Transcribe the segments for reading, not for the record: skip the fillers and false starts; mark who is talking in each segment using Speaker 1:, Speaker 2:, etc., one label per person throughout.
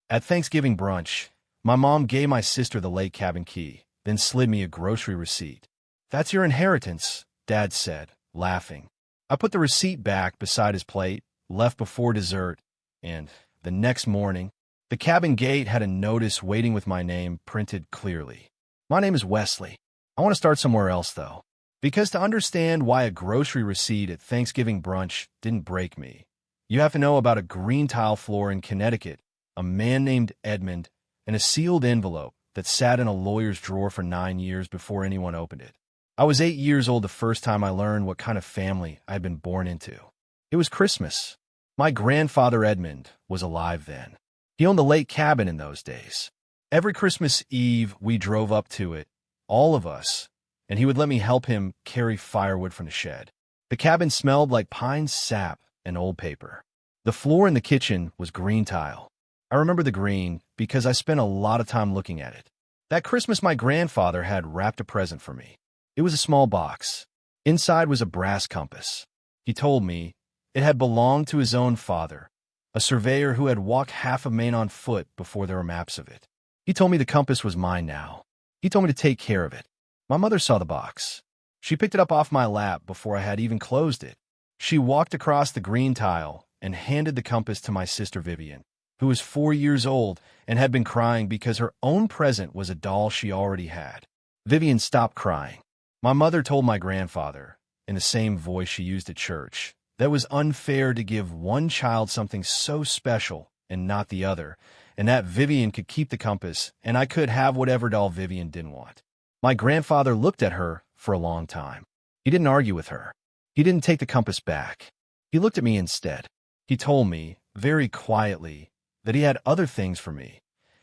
Speaker 1: At Thanksgiving brunch, my mom gave my sister the lake cabin key, then slid me a grocery receipt. "That's your inheritance," Dad said, laughing. I put the receipt back beside his plate, left before dessert, and the next morning, the cabin gate had a notice waiting with my name printed clearly. My name is Wesley. I want to start somewhere else, though, because to understand why a grocery receipt at Thanksgiving brunch didn't break me, you have to know about a green tile floor in Connecticut, a man named Edmund, and a sealed envelope that sat in a lawyer's drawer for 9 years before anyone opened it. I was 8 years old the first time I learned what kind of family I had been born into. It was Christmas. My grandfather Edmund was alive then. He owned the lake cabin in those days. Every Christmas Eve, we drove up to it, all of us, and he would let me help him carry firewood from the shed. The cabin smelled like pine sap and old paper. The floor in the kitchen was green tile. I remember the green because I spent a lot of time looking at it. That Christmas, my grandfather had wrapped a present for me. It was a small box. Inside was a brass compass. He told me it had belonged to his own father, a surveyor who had walked half of Maine on foot before there were maps of it. He told me the compass was mine now. He told me to take care of it. My mother saw the box. She picked it up off my lap before I had even closed it. She walked across the green tile and handed the compass to my sister Vivian, who was 4 years old and had been crying because her own present was a doll she already had. Vivian stopped crying. My mother told my grandfather, in the same voice she used at church, that it was unfair to give one child something so special and not the other, and that Vivian could keep the compass and I could have whatever doll Vivian didn't want. My grandfather looked at her for a long time. He didn't argue with her. He didn't take the compass back. He looked at me instead. He told me, very quietly, that he had other things for me,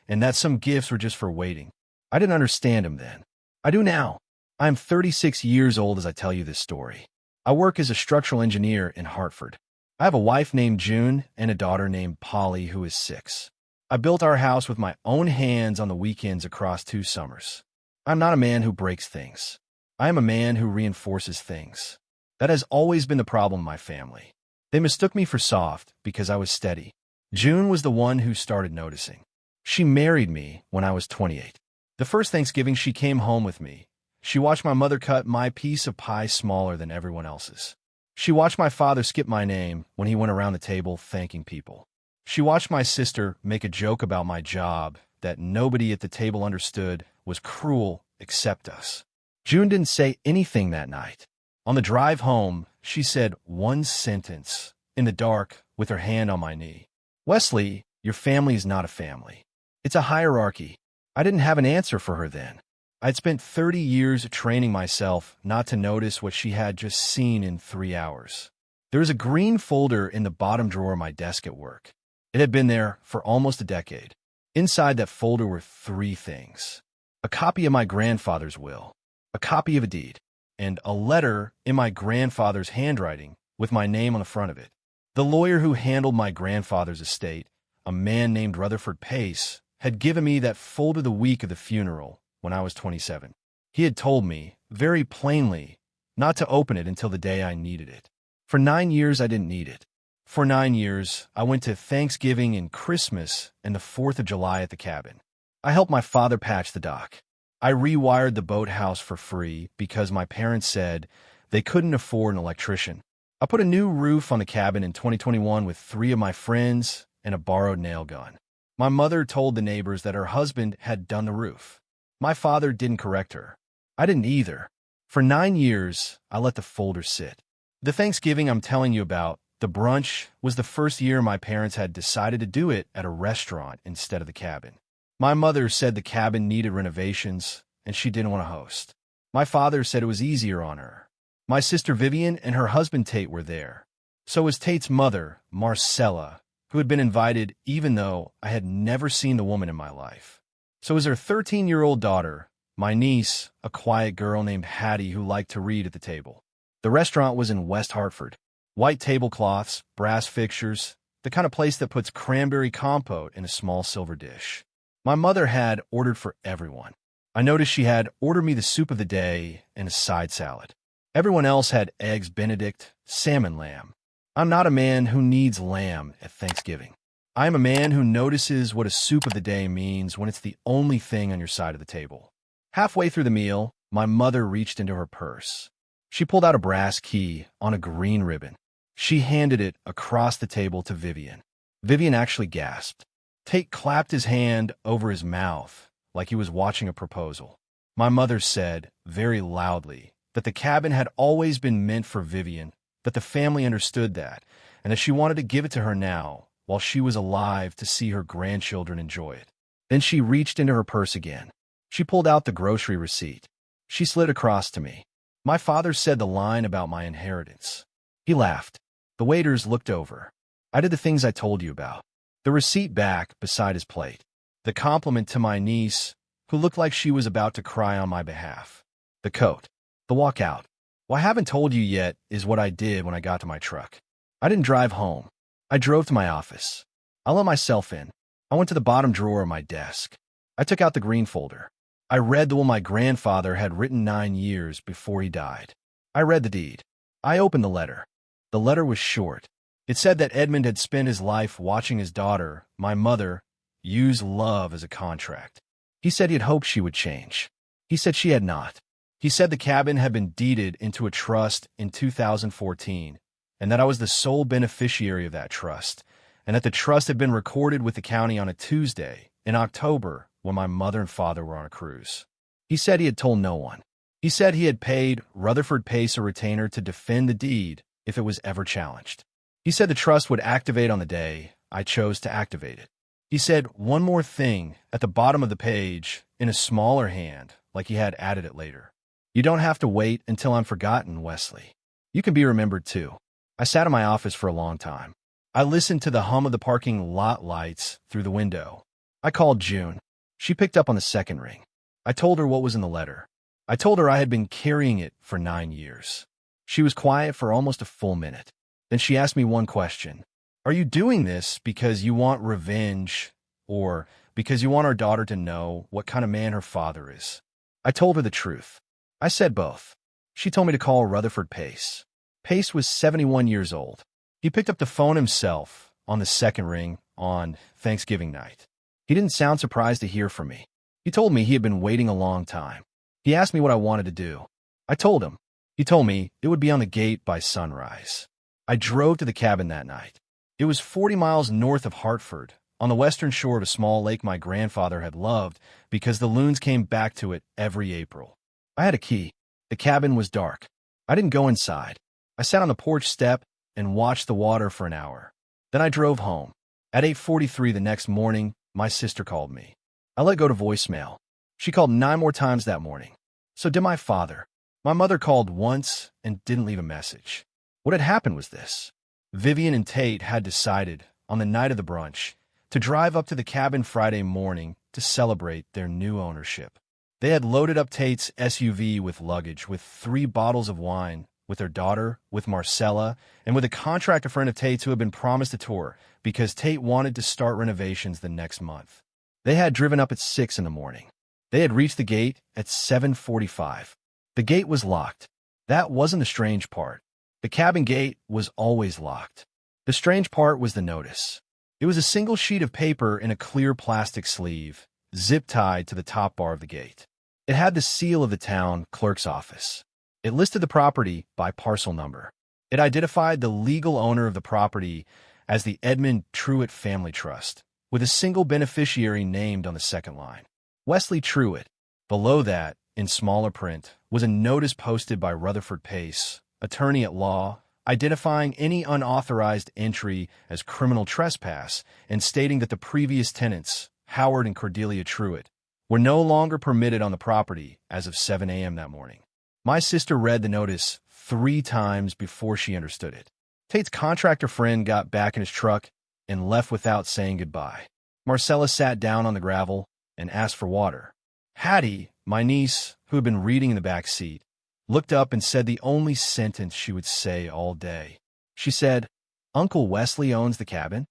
Speaker 1: and that some gifts were just for waiting. I didn't understand him then. I do now. I am 36 years old as I tell you this story. I work as a structural engineer in Hartford. I have a wife named June and a daughter named Polly who is 6. I built our house with my own hands on the weekends across 2 summers. I'm not a man who breaks things. I am a man who reinforces things. That has always been the problem in my family. They mistook me for soft because I was steady. June was the one who started noticing. She married me when I was 28. The first Thanksgiving she came home with me. She watched my mother cut my piece of pie smaller than everyone else's. She watched my father skip my name when he went around the table thanking people. She watched my sister make a joke about my job that nobody at the table understood was cruel except us. June didn't say anything that night. On the drive home, she said one sentence, in the dark, with her hand on my knee. "Wesley, your family is not a family. It's a hierarchy." I didn't have an answer for her then. I'd spent 30 years training myself not to notice what she had just seen in 3 hours. There was a green folder in the bottom drawer of my desk at work. It had been there for almost a decade. Inside that folder were 3 things: a copy of my grandfather's will, a copy of a deed, and a letter in my grandfather's handwriting with my name on the front of it. The lawyer who handled my grandfather's estate, a man named Rutherford Pace, had given me that folder the week of the funeral when I was 27. He had told me, very plainly, not to open it until the day I needed it. For 9 years, I didn't need it. For 9 years, I went to Thanksgiving and Christmas and the 4th of July at the cabin. I helped my father patch the dock. I rewired the boathouse for free because my parents said they couldn't afford an electrician. I put a new roof on the cabin in 2021 with 3 of my friends and a borrowed nail gun. My mother told the neighbors that her husband had done the roof. My father didn't correct her. I didn't either. For 9 years, I let the folder sit. The Thanksgiving I'm telling you about, the brunch, was the first year my parents had decided to do it at a restaurant instead of the cabin. My mother said the cabin needed renovations, and she didn't want to host. My father said it was easier on her. My sister Vivian and her husband Tate were there. So was Tate's mother, Marcella, who had been invited even though I had never seen the woman in my life. So was her 13-year-old daughter, my niece, a quiet girl named Hattie who liked to read at the table. The restaurant was in West Hartford. White tablecloths, brass fixtures, the kind of place that puts cranberry compote in a small silver dish. My mother had ordered for everyone. I noticed she had ordered me the soup of the day and a side salad. Everyone else had eggs Benedict, salmon lamb. I'm not a man who needs lamb at Thanksgiving. I am a man who notices what a soup of the day means when it's the only thing on your side of the table. Halfway through the meal, my mother reached into her purse. She pulled out a brass key on a green ribbon. She handed it across the table to Vivian. Vivian actually gasped. Tate clapped his hand over his mouth like he was watching a proposal. My mother said, very loudly, that the cabin had always been meant for Vivian, that the family understood that, and that she wanted to give it to her now, while she was alive, to see her grandchildren enjoy it. Then she reached into her purse again. She pulled out the grocery receipt. She slid across to me. My father said the line about my inheritance. He laughed. The waiters looked over. I did the things I told you about. The receipt back beside his plate. The compliment to my niece, who looked like she was about to cry on my behalf. The coat. The walk out. What I haven't told you yet is what I did when I got to my truck. I didn't drive home. I drove to my office. I let myself in. I went to the bottom drawer of my desk. I took out the green folder. I read the will my grandfather had written 9 years before he died. I read the deed. I opened the letter. The letter was short. It said that Edmund had spent his life watching his daughter, my mother, use love as a contract. He said he had hoped she would change. He said she had not. He said the cabin had been deeded into a trust in 2014, and that I was the sole beneficiary of that trust, and that the trust had been recorded with the county on a Tuesday in October when my mother and father were on a cruise. He said he had told no one. He said he had paid Rutherford Pace a retainer to defend the deed if it was ever challenged. He said the trust would activate on the day I chose to activate it. He said one more thing at the bottom of the page in a smaller hand, like he had added it later. You don't have to wait until I'm forgotten, Wesley. You can be remembered too. I sat in my office for a long time. I listened to the hum of the parking lot lights through the window. I called June. She picked up on the second ring. I told her what was in the letter. I told her I had been carrying it for 9 years. She was quiet for almost a full minute. Then she asked me one question. Are you doing this because you want revenge or because you want our daughter to know what kind of man her father is? I told her the truth. I said both. She told me to call Rutherford Pace. Pace was 71 years old. He picked up the phone himself on the second ring on Thanksgiving night. He didn't sound surprised to hear from me. He told me he had been waiting a long time. He asked me what I wanted to do. I told him. He told me it would be on the gate by sunrise. I drove to the cabin that night. It was 40 miles north of Hartford, on the western shore of a small lake my grandfather had loved because the loons came back to it every April. I had a key. The cabin was dark. I didn't go inside. I sat on the porch step and watched the water for an hour. Then I drove home. At 8:43 the next morning, my sister called me. I let go to voicemail. She called 9 more times that morning. So did my father. My mother called once and didn't leave a message. What had happened was this. Vivian and Tate had decided, on the night of the brunch, to drive up to the cabin Friday morning to celebrate their new ownership. They had loaded up Tate's SUV with luggage, with 3 bottles of wine, with their daughter, with Marcella, and with a contractor friend of Tate's who had been promised a tour because Tate wanted to start renovations the next month. They had driven up at 6 in the morning. They had reached the gate at 7:45. The gate was locked. That wasn't the strange part. The cabin gate was always locked. The strange part was the notice. It was a single sheet of paper in a clear plastic sleeve, zip-tied to the top bar of the gate. It had the seal of the town clerk's office. It listed the property by parcel number. It identified the legal owner of the property as the Edmund Truitt Family Trust, with a single beneficiary named on the second line, Wesley Truitt. Below that, in smaller print, was a notice posted by Rutherford Pace, attorney at law, identifying any unauthorized entry as criminal trespass and stating that the previous tenants, Howard and Cordelia Truitt, were no longer permitted on the property as of 7 a.m. that morning. My sister read the notice 3 times before she understood it. Tate's contractor friend got back in his truck and left without saying goodbye. Marcella sat down on the gravel and asked for water. Hattie, my niece, who had been reading in the back seat, looked up and said the only sentence she would say all day. She said, "Uncle Wesley owns the cabin?"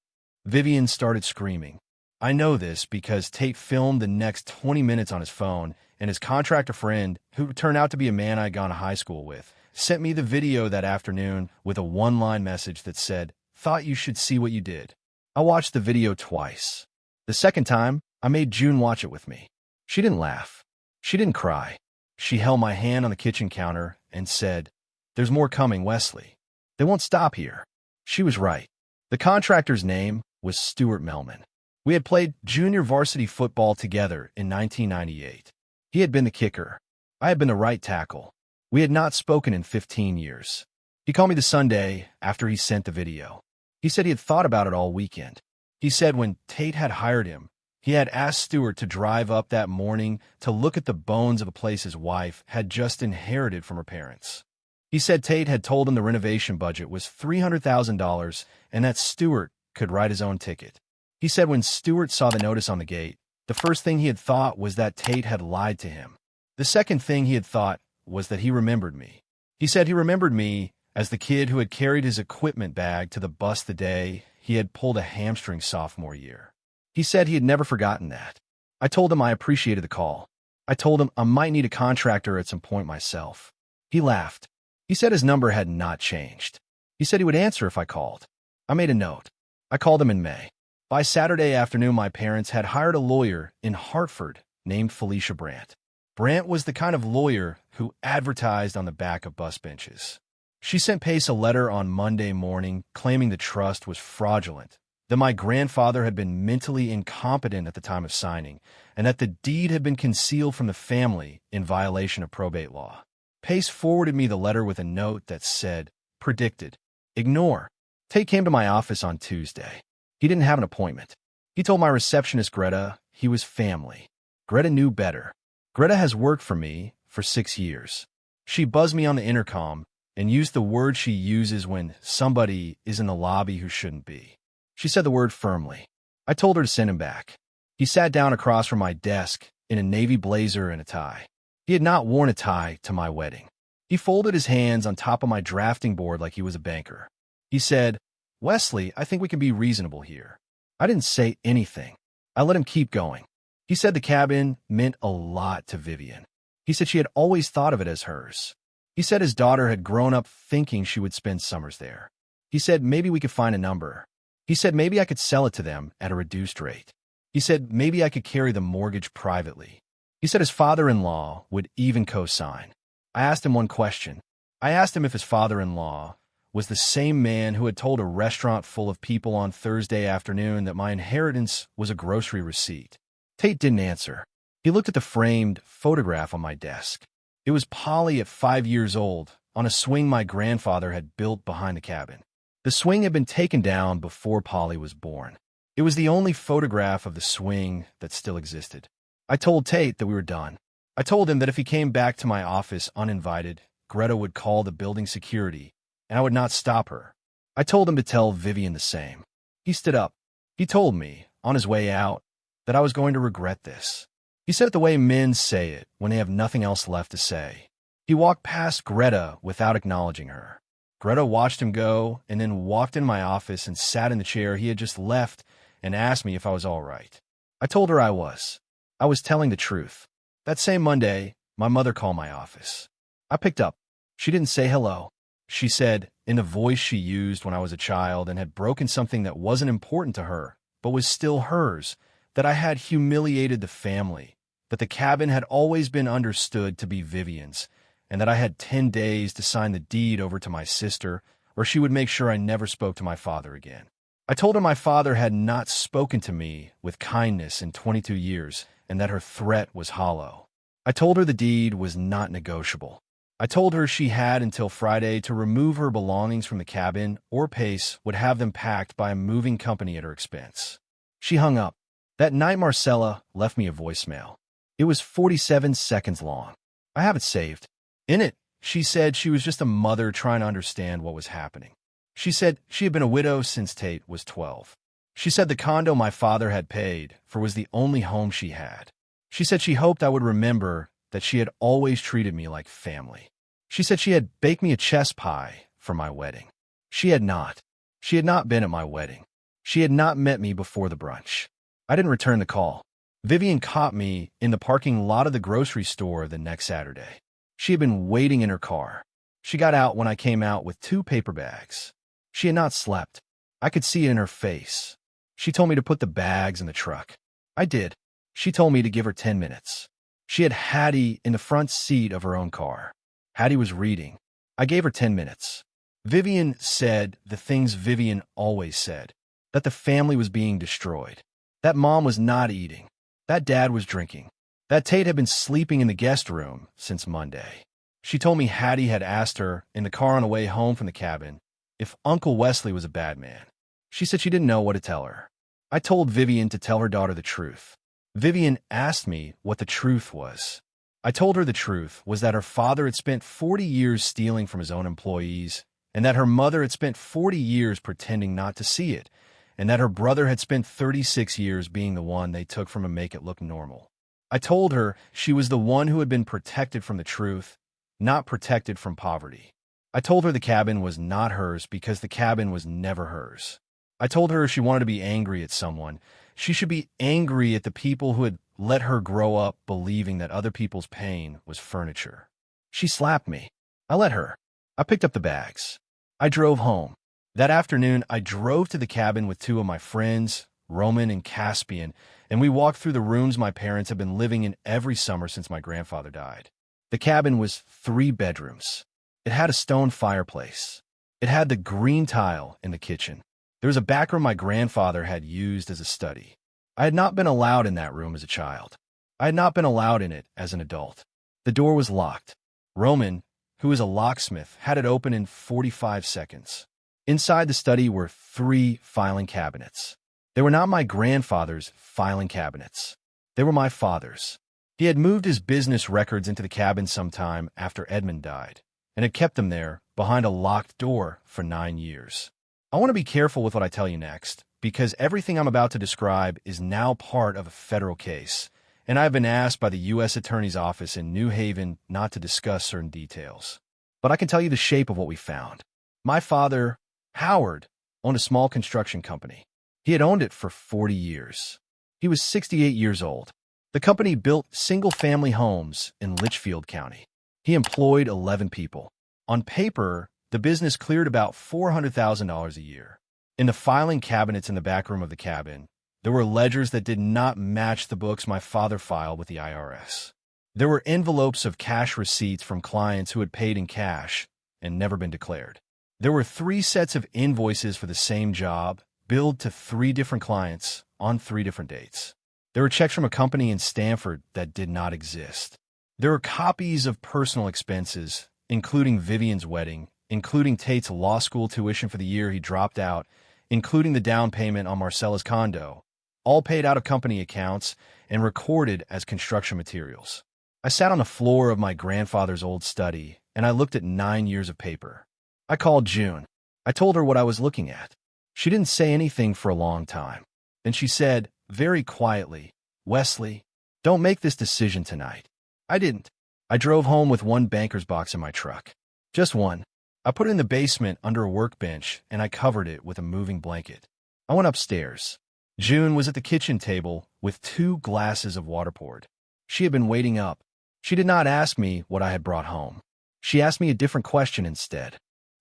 Speaker 1: Vivian started screaming. I know this because Tate filmed the next 20 minutes on his phone, and his contractor friend, who turned out to be a man I'd gone to high school with, sent me the video that afternoon with a one-line message that said, "Thought you should see what you did." I watched the video twice. The second time, I made June watch it with me. She didn't laugh. She didn't cry. She held my hand on the kitchen counter and said, "There's more coming, Wesley. They won't stop here." She was right. The contractor's name was Stuart Melman. We had played junior varsity football together in 1998. He had been the kicker. I had been the right tackle. We had not spoken in 15 years. He called me the Sunday after he sent the video. He said he had thought about it all weekend. He said when Tate had hired him, he had asked Stuart to drive up that morning to look at the bones of a place his wife had just inherited from her parents. He said Tate had told him the renovation budget was $300,000 and that Stuart could write his own ticket. He said when Stuart saw the notice on the gate, the first thing he had thought was that Tate had lied to him. The second thing he had thought was that he remembered me. He said he remembered me as the kid who had carried his equipment bag to the bus the day he had pulled a hamstring sophomore year. He said he had never forgotten that. I told him I appreciated the call. I told him I might need a contractor at some point myself. He laughed. He said his number had not changed. He said he would answer if I called. I made a note. I called him in May. By Saturday afternoon, my parents had hired a lawyer in Hartford named Felicia Brandt. Brandt was the kind of lawyer who advertised on the back of bus benches. She sent Pace a letter on Monday morning claiming the trust was fraudulent, that my grandfather had been mentally incompetent at the time of signing, and that the deed had been concealed from the family in violation of probate law. Pace forwarded me the letter with a note that said, "Predicted. Ignore." Tate came to my office on Tuesday. He didn't have an appointment. He told my receptionist, Greta, he was family. Greta knew better. Greta has worked for me for 6 years. She buzzed me on the intercom and used the word she uses when somebody is in the lobby who shouldn't be. She said the word firmly. I told her to send him back. He sat down across from my desk in a navy blazer and a tie. He had not worn a tie to my wedding. He folded his hands on top of my drafting board like he was a banker. He said, "Wesley, I think we can be reasonable here." I didn't say anything. I let him keep going. He said the cabin meant a lot to Vivian. He said she had always thought of it as hers. He said his daughter had grown up thinking she would spend summers there. He said maybe we could find a number. He said maybe I could sell it to them at a reduced rate. He said maybe I could carry the mortgage privately. He said his father-in-law would even co-sign. I asked him one question. I asked him if his father-in-law was the same man who had told a restaurant full of people on Thursday afternoon that my inheritance was a grocery receipt. Tate didn't answer. He looked at the framed photograph on my desk. It was Polly at 5 years old, on a swing my grandfather had built behind the cabin. The swing had been taken down before Polly was born. It was the only photograph of the swing that still existed. I told Tate that we were done. I told him that if he came back to my office uninvited, Greta would call the building security, and I would not stop her. I told him to tell Vivian the same. He stood up. He told me, on his way out, that I was going to regret this. He said it the way men say it when they have nothing else left to say. He walked past Greta without acknowledging her. Greta watched him go and then walked in my office and sat in the chair he had just left and asked me if I was all right. I told her I was. I was telling the truth. That same Monday, my mother called my office. I picked up. She didn't say hello. She said, in a voice she used when I was a child and had broken something that wasn't important to her, but was still hers, that I had humiliated the family, that the cabin had always been understood to be Vivian's, and that I had 10 days to sign the deed over to my sister, or she would make sure I never spoke to my father again. I told her my father had not spoken to me with kindness in 22 years, and that her threat was hollow. I told her the deed was not negotiable. I told her she had until Friday to remove her belongings from the cabin, or Pace would have them packed by a moving company at her expense. She hung up. That night Marcella left me a voicemail. It was 47 seconds long. I have it saved. In it, she said she was just a mother trying to understand what was happening. She said she had been a widow since Tate was 12. She said the condo my father had paid for was the only home she had. She said she hoped I would remember that she had always treated me like family. She said she had baked me a chess pie for my wedding. She had not. She had not been at my wedding. She had not met me before the brunch. I didn't return the call. Vivian caught me in the parking lot of the grocery store the next Saturday. She had been waiting in her car. She got out when I came out with 2 paper bags. She had not slept. I could see it in her face. She told me to put the bags in the truck. I did. She told me to give her 10 minutes. She had Hattie in the front seat of her own car. Hattie was reading. I gave her 10 minutes. Vivian said the things Vivian always said, that the family was being destroyed, that mom was not eating, that dad was drinking, that Tate had been sleeping in the guest room since Monday. She told me Hattie had asked her in the car on the way home from the cabin if Uncle Wesley was a bad man. She said she didn't know what to tell her. I told Vivian to tell her daughter the truth. Vivian asked me what the truth was. I told her the truth was that her father had spent 40 years stealing from his own employees, and that her mother had spent 40 years pretending not to see it, and that her brother had spent 36 years being the one they took from to make it look normal. I told her she was the one who had been protected from the truth, not protected from poverty. I told her the cabin was not hers because the cabin was never hers. I told her if she wanted to be angry at someone, she should be angry at the people who had let her grow up believing that other people's pain was furniture. She slapped me. I let her. I picked up the bags. I drove home. That afternoon, I drove to the cabin with two of my friends, Roman and Caspian, and we walked through the rooms my parents had been living in every summer since my grandfather died. The cabin was 3 bedrooms. It had a stone fireplace. It had the green tile in the kitchen. There was a back room my grandfather had used as a study. I had not been allowed in that room as a child. I had not been allowed in it as an adult. The door was locked. Roman, who is a locksmith, had it open in 45 seconds. Inside the study were 3 filing cabinets. They were not my grandfather's filing cabinets. They were my father's. He had moved his business records into the cabin sometime after Edmund died, and had kept them there, behind a locked door, for 9 years. I want to be careful with what I tell you next, because everything I'm about to describe is now part of a federal case, and I have been asked by the U.S. Attorney's Office in New Haven not to discuss certain details. But I can tell you the shape of what we found. My father, Howard, owned a small construction company. He had owned it for 40 years. He was 68 years old. The company built single-family homes in Litchfield County. He employed 11 people. On paper, the business cleared about $400,000 a year. In the filing cabinets in the back room of the cabin, there were ledgers that did not match the books my father filed with the IRS. There were envelopes of cash receipts from clients who had paid in cash and never been declared. There were 3 sets of invoices for the same job, billed to 3 different clients on 3 different dates. There were checks from a company in Stanford that did not exist. There were copies of personal expenses, including Vivian's wedding, including Tate's law school tuition for the year he dropped out, including the down payment on Marcella's condo, all paid out of company accounts and recorded as construction materials. I sat on the floor of my grandfather's old study, and I looked at 9 years of paper. I called June. I told her what I was looking at. She didn't say anything for a long time. Then she said, very quietly, "Wesley, don't make this decision tonight." I didn't. I drove home with 1 banker's box in my truck. Just 1. I put it in the basement under a workbench, and I covered it with a moving blanket. I went upstairs. June was at the kitchen table with 2 glasses of water poured. She had been waiting up. She did not ask me what I had brought home. She asked me a different question instead.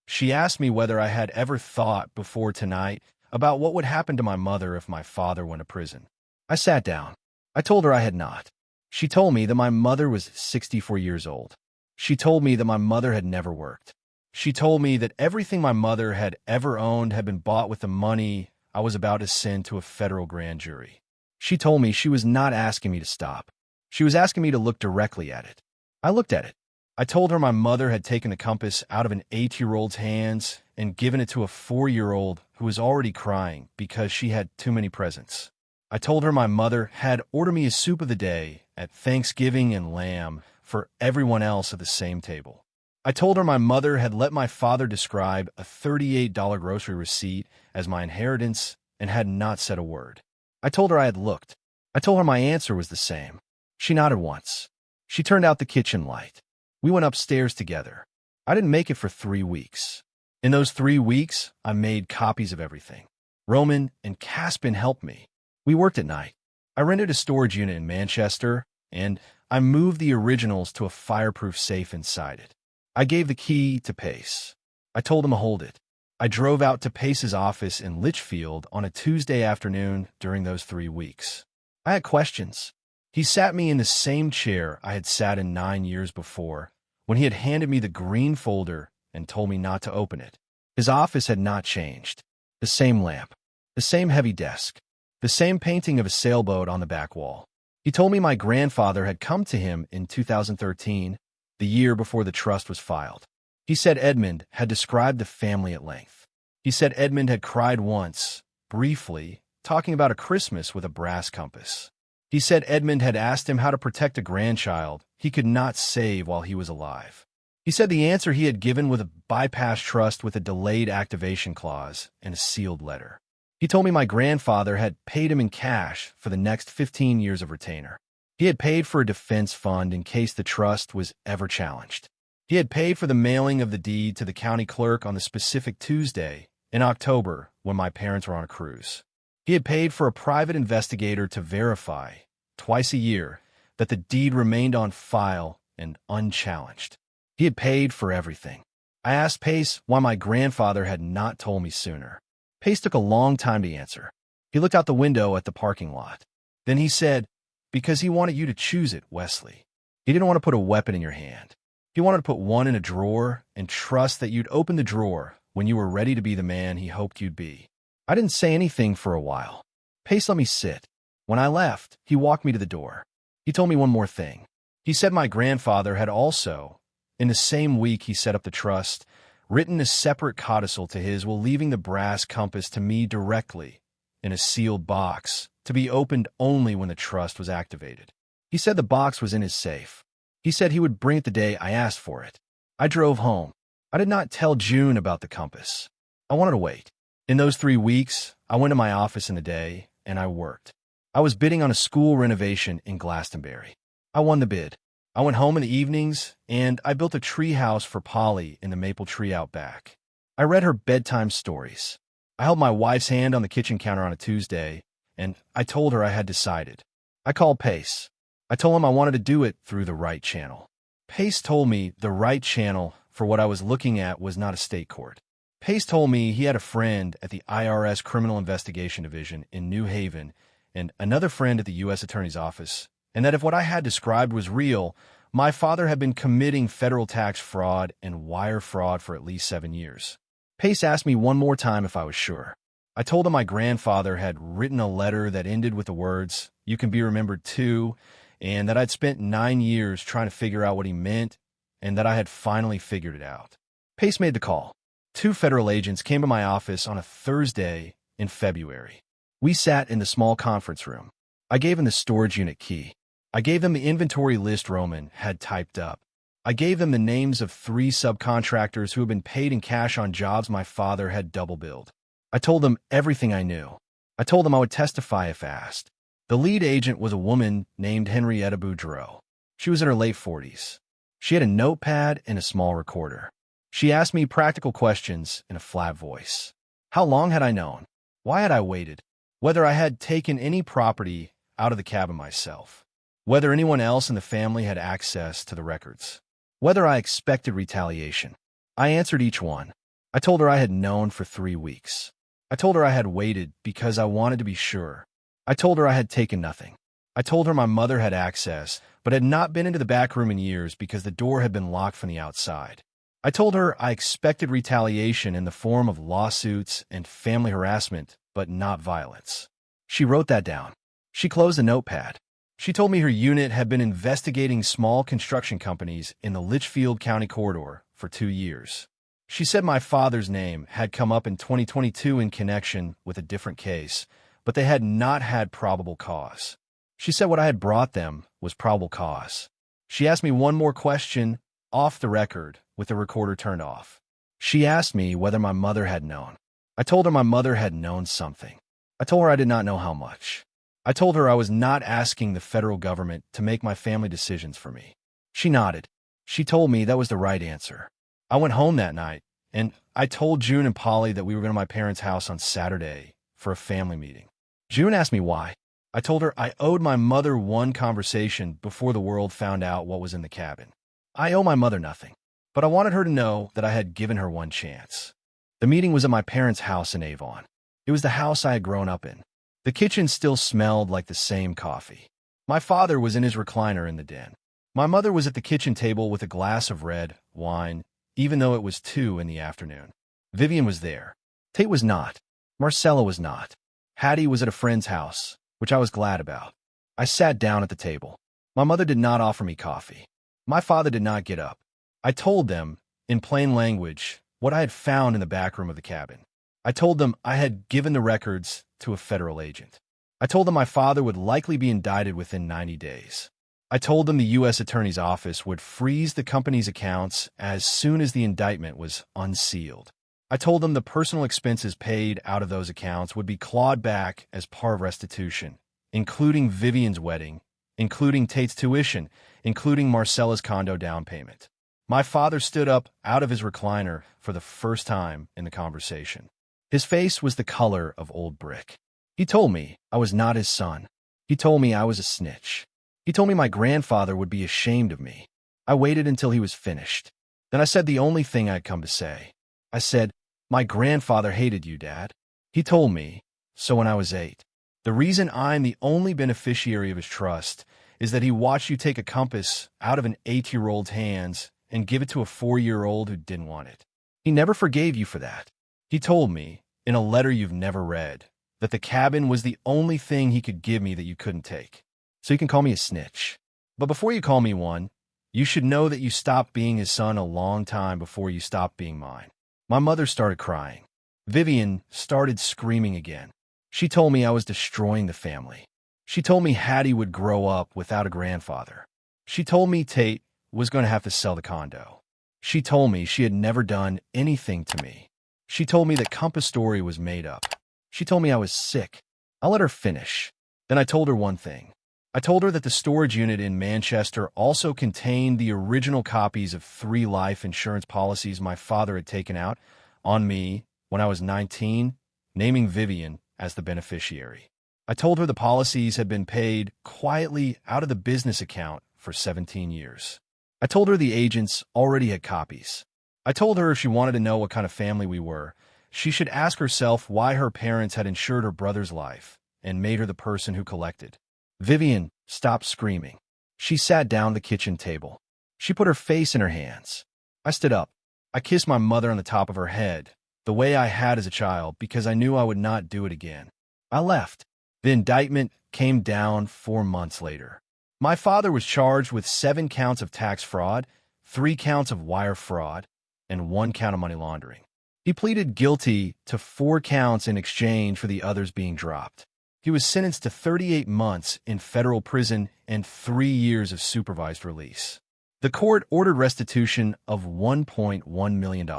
Speaker 1: She asked me whether I had ever thought before tonight about what would happen to my mother if my father went to prison. I sat down. I told her I had not. She told me that my mother was 64 years old. She told me that my mother had never worked. She told me that everything my mother had ever owned had been bought with the money I was about to send to a federal grand jury. She told me she was not asking me to stop. She was asking me to look directly at it. I looked at it. I told her my mother had taken the compass out of an 8-year-old's hands and given it to a 4-year-old who was already crying because she had too many presents. I told her my mother had ordered me a soup of the day at Thanksgiving and lamb for everyone else at the same table. I told her my mother had let my father describe a $38 grocery receipt as my inheritance and had not said a word. I told her I had looked. I told her my answer was the same. She nodded once. She turned out the kitchen light. We went upstairs together. I didn't make it for 3 weeks. In those 3 weeks, I made copies of everything. Roman and Caspian helped me. We worked at night. I rented a storage unit in Manchester, and I moved the originals to a fireproof safe inside it. I gave the key to Pace. I told him to hold it. I drove out to Pace's office in Litchfield on a Tuesday afternoon during those 3 weeks. I had questions. He sat me in the same chair I had sat in 9 years before, when he had handed me the green folder and told me not to open it. His office had not changed. The same lamp, the same heavy desk, the same painting of a sailboat on the back wall. He told me my grandfather had come to him in 2013, the year before the trust was filed. He said Edmund had described the family at length. He said Edmund had cried once, briefly, talking about a Christmas with a brass compass. He said Edmund had asked him how to protect a grandchild he could not save while he was alive. He said the answer he had given was a bypass trust with a delayed activation clause and a sealed letter. He told me my grandfather had paid him in cash for the next 15 years of retainer. He had paid for a defense fund in case the trust was ever challenged. He had paid for the mailing of the deed to the county clerk on the specific Tuesday in October when my parents were on a cruise. He had paid for a private investigator to verify, twice a year, that the deed remained on file and unchallenged. He had paid for everything. I asked Pace why my grandfather had not told me sooner. Pace took a long time to answer. He looked out the window at the parking lot. Then he said, "Because he wanted you to choose it, Wesley. He didn't want to put a weapon in your hand. He wanted to put one in a drawer and trust that you'd open the drawer when you were ready to be the man he hoped you'd be." I didn't say anything for a while. Pace let me sit. When I left, he walked me to the door. He told me one more thing. He said my grandfather had also, in the same week he set up the trust, written a separate codicil to his while leaving the brass compass to me directly, in a sealed box, to be opened only when the trust was activated. He said the box was in his safe. He said he would bring it the day I asked for it. I drove home. I did not tell June about the compass. I wanted to wait. In those 3 weeks, I went to my office in the day, and I worked. I was bidding on a school renovation in Glastonbury. I won the bid. I went home in the evenings, and I built a tree house for Polly in the maple tree out back. I read her bedtime stories. I held my wife's hand on the kitchen counter on a Tuesday, and I told her I had decided. I called Pace. I told him I wanted to do it through the right channel. Pace told me the right channel for what I was looking at was not a state court. Pace told me he had a friend at the IRS Criminal Investigation Division in New Haven and another friend at the U.S. Attorney's Office, and that if what I had described was real, my father had been committing federal tax fraud and wire fraud for at least 7 years. Pace asked me one more time if I was sure. I told him my grandfather had written a letter that ended with the words, "You can be remembered too," and that I'd spent 9 years trying to figure out what he meant, and that I had finally figured it out. Pace made the call. 2 federal agents came to my office on a Thursday in February. We sat in the small conference room. I gave them the storage unit key. I gave them the inventory list Roman had typed up. I gave them the names of 3 subcontractors who had been paid in cash on jobs my father had double billed. I told them everything I knew. I told them I would testify if asked. The lead agent was a woman named Henrietta Boudreau. She was in her late 40s. She had a notepad and a small recorder. She asked me practical questions in a flat voice. How long had I known? Why had I waited? Whether I had taken any property out of the cabin myself. Whether anyone else in the family had access to the records. Whether I expected retaliation. I answered each one. I told her I had known for 3 weeks. I told her I had waited because I wanted to be sure. I told her I had taken nothing. I told her my mother had access, but had not been into the back room in years because the door had been locked from the outside. I told her I expected retaliation in the form of lawsuits and family harassment, but not violence. She wrote that down. She closed the notepad. She told me her unit had been investigating small construction companies in the Litchfield County corridor for 2 years. She said my father's name had come up in 2022 in connection with a different case, but they had not had probable cause. She said what I had brought them was probable cause. She asked me one more question off the record with the recorder turned off. She asked me whether my mother had known. I told her my mother had known something. I told her I did not know how much. I told her I was not asking the federal government to make my family decisions for me. She nodded. She told me that was the right answer. I went home that night, and I told June and Polly that we were going to my parents' house on Saturday for a family meeting. June asked me why. I told her I owed my mother one conversation before the world found out what was in the cabin. I owe my mother nothing, but I wanted her to know that I had given her one chance. The meeting was at my parents' house in Avon. It was the house I had grown up in. The kitchen still smelled like the same coffee. My father was in his recliner in the den. My mother was at the kitchen table with a glass of red wine, even though it was 2 in the afternoon. Vivian was there. Tate was not. Marcella was not. Hattie was at a friend's house, which I was glad about. I sat down at the table. My mother did not offer me coffee. My father did not get up. I told them, in plain language, what I had found in the back room of the cabin. I told them I had given the records to a federal agent. I told them my father would likely be indicted within 90 days. I told them the U.S. Attorney's Office would freeze the company's accounts as soon as the indictment was unsealed. I told them the personal expenses paid out of those accounts would be clawed back as part of restitution, including Vivian's wedding, including Tate's tuition, including Marcella's condo down payment. My father stood up out of his recliner for the first time in the conversation. His face was the color of old brick. He told me I was not his son. He told me I was a snitch. He told me my grandfather would be ashamed of me. I waited until he was finished. Then I said the only thing I'd come to say. I said, "My grandfather hated you, Dad." He told me, so when I was 8. The reason I'm the only beneficiary of his trust is that he watched you take a compass out of an 8-year-old's hands and give it to a 4-year-old who didn't want it. He never forgave you for that. He told me, in a letter you've never read, that the cabin was the only thing he could give me that you couldn't take. So you can call me a snitch. But before you call me one, you should know that you stopped being his son a long time before you stopped being mine. My mother started crying. Vivian started screaming again. She told me I was destroying the family. She told me Hattie would grow up without a grandfather. She told me Tate was going to have to sell the condo. She told me she had never done anything to me. She told me that Compass story was made up. She told me I was sick. I let her finish. Then I told her one thing. I told her that the storage unit in Manchester also contained the original copies of 3 life insurance policies my father had taken out on me when I was 19, naming Vivian as the beneficiary. I told her the policies had been paid quietly out of the business account for 17 years. I told her the agents already had copies. I told her if she wanted to know what kind of family we were, she should ask herself why her parents had insured her brother's life and made her the person who collected. Vivian stopped screaming. She sat down at the kitchen table. She put her face in her hands. I stood up. I kissed my mother on the top of her head, the way I had as a child, because I knew I would not do it again. I left. The indictment came down 4 months later. My father was charged with 7 counts of tax fraud, 3 counts of wire fraud, and 1 count of money laundering. He pleaded guilty to 4 counts in exchange for the others being dropped. He was sentenced to 38 months in federal prison and 3 years of supervised release. The court ordered restitution of $1.1 million.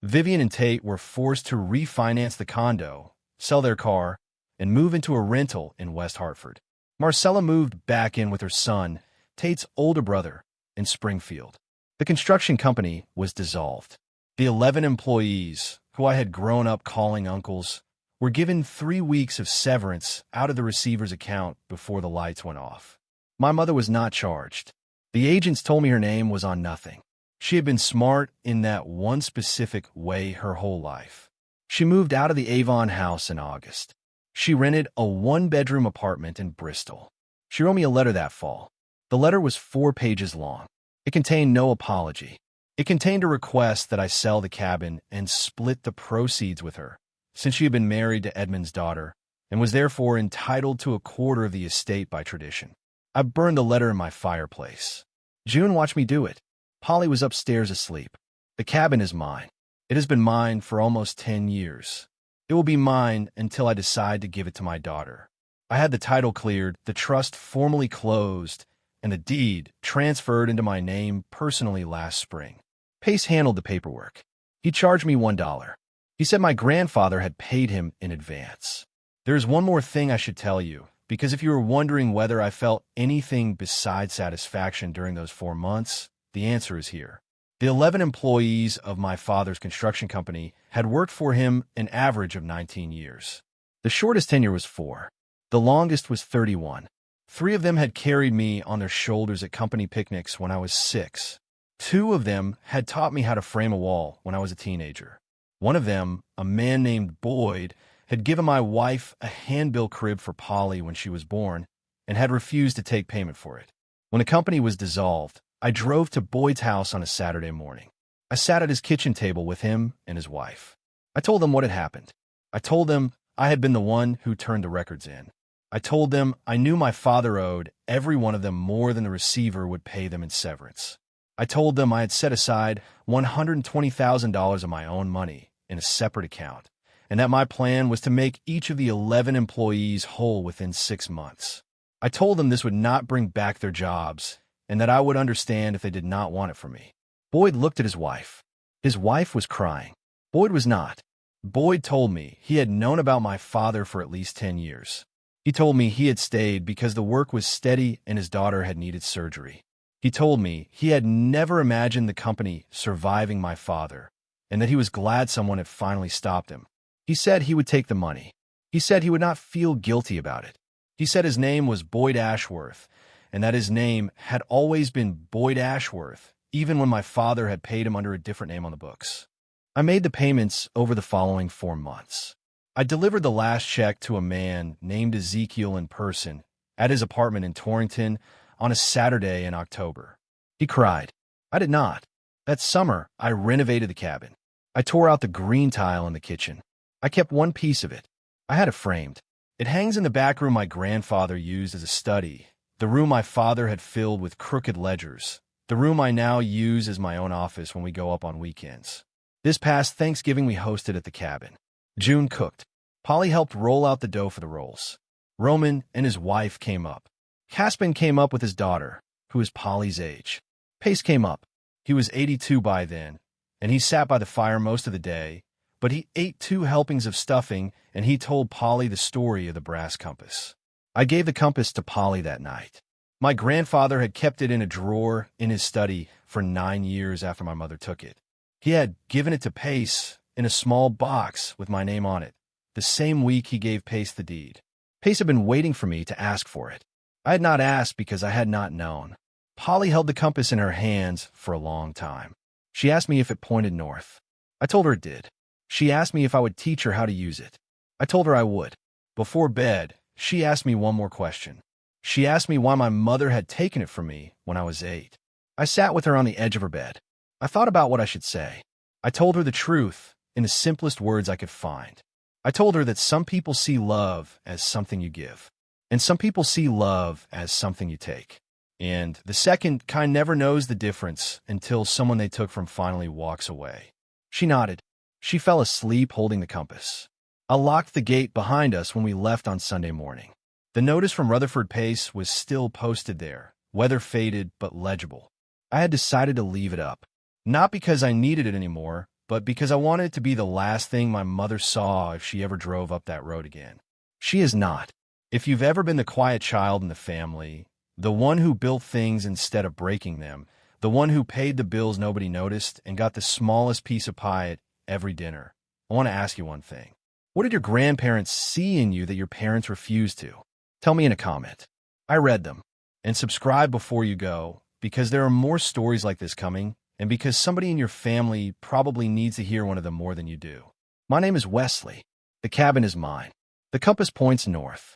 Speaker 1: Vivian and Tate were forced to refinance the condo, sell their car, and move into a rental in West Hartford. Marcella moved back in with her son, Tate's older brother, in Springfield. The construction company was dissolved. The 11 employees, who I had grown up calling uncles, were given 3 weeks of severance out of the receiver's account before the lights went off. My mother was not charged. The agents told me her name was on nothing. She had been smart in that one specific way her whole life. She moved out of the Avon house in August. She rented a 1-bedroom apartment in Bristol. She wrote me a letter that fall. The letter was 4 pages long. It contained no apology. It contained a request that I sell the cabin and split the proceeds with her, since she had been married to Edmund's daughter and was therefore entitled to 1/4 of the estate by tradition. I burned the letter in my fireplace. June watched me do it. Polly was upstairs asleep. The cabin is mine. It has been mine for almost 10 years. It will be mine until I decide to give it to my daughter. I had the title cleared, the trust formally closed, and the deed transferred into my name personally last spring. Pace handled the paperwork. He charged me $1. He said my grandfather had paid him in advance. There is one more thing I should tell you, because if you were wondering whether I felt anything besides satisfaction during those 4 months, the answer is here. The 11 employees of my father's construction company had worked for him an average of 19 years. The shortest tenure was 4. The longest was 31. 3 of them had carried me on their shoulders at company picnics when I was 6. 2 of them had taught me how to frame a wall when I was a teenager. One of them, a man named Boyd, had given my wife a handbill crib for Polly when she was born and had refused to take payment for it. When the company was dissolved, I drove to Boyd's house on a Saturday morning. I sat at his kitchen table with him and his wife. I told them what had happened. I told them I had been the one who turned the records in. I told them I knew my father owed every one of them more than the receiver would pay them in severance. I told them I had set aside $120,000 of my own money in a separate account, and that my plan was to make each of the 11 employees whole within 6 months. I told them this would not bring back their jobs, and that I would understand if they did not want it from me. Boyd looked at his wife. His wife was crying. Boyd was not. Boyd told me he had known about my father for at least 10 years. He told me he had stayed because the work was steady and his daughter had needed surgery. He told me he had never imagined the company surviving my father, and that he was glad someone had finally stopped him. He said he would take the money. He said he would not feel guilty about it. He said his name was Boyd Ashworth, and that his name had always been Boyd Ashworth, even when my father had paid him under a different name on the books. I made the payments over the following 4 months. I delivered the last check to a man named Ezekiel in person at his apartment in Torrington on a Saturday in October. He cried. I did not. That summer, I renovated the cabin. I tore out the green tile in the kitchen. I kept one piece of it. I had it framed. It hangs in the back room my grandfather used as a study, the room my father had filled with crooked ledgers, the room I now use as my own office when we go up on weekends. This past Thanksgiving we hosted at the cabin. June cooked. Polly helped roll out the dough for the rolls. Roman and his wife came up. Caspin came up with his daughter, who is Polly's age. Pace came up. He was 82 by then, and he sat by the fire most of the day, but he ate 2 helpings of stuffing, and he told Polly the story of the brass compass. I gave the compass to Polly that night. My grandfather had kept it in a drawer in his study for 9 years after my mother took it. He had given it to Pace in a small box with my name on it, the same week he gave Pace the deed. Pace had been waiting for me to ask for it. I had not asked because I had not known. Polly held the compass in her hands for a long time. She asked me if it pointed north. I told her it did. She asked me if I would teach her how to use it. I told her I would. Before bed, she asked me one more question. She asked me why my mother had taken it from me when I was 8. I sat with her on the edge of her bed. I thought about what I should say. I told her the truth in the simplest words I could find. I told her that some people see love as something you give, and some people see love as something you take. And the second kind never knows the difference until someone they took from finally walks away. She nodded. She fell asleep holding the compass. I locked the gate behind us when we left on Sunday morning. The notice from Rutherford Pace was still posted there, weather faded but legible. I had decided to leave it up. Not because I needed it anymore, but because I wanted it to be the last thing my mother saw if she ever drove up that road again. She is not. If you've ever been the quiet child in the family, the one who built things instead of breaking them, the one who paid the bills nobody noticed and got the smallest piece of pie at every dinner, I want to ask you one thing. What did your grandparents see in you that your parents refused to? Tell me in a comment. I read them. And subscribe before you go, because there are more stories like this coming, and because somebody in your family probably needs to hear one of them more than you do. My name is Wesley. The cabin is mine. The compass points north.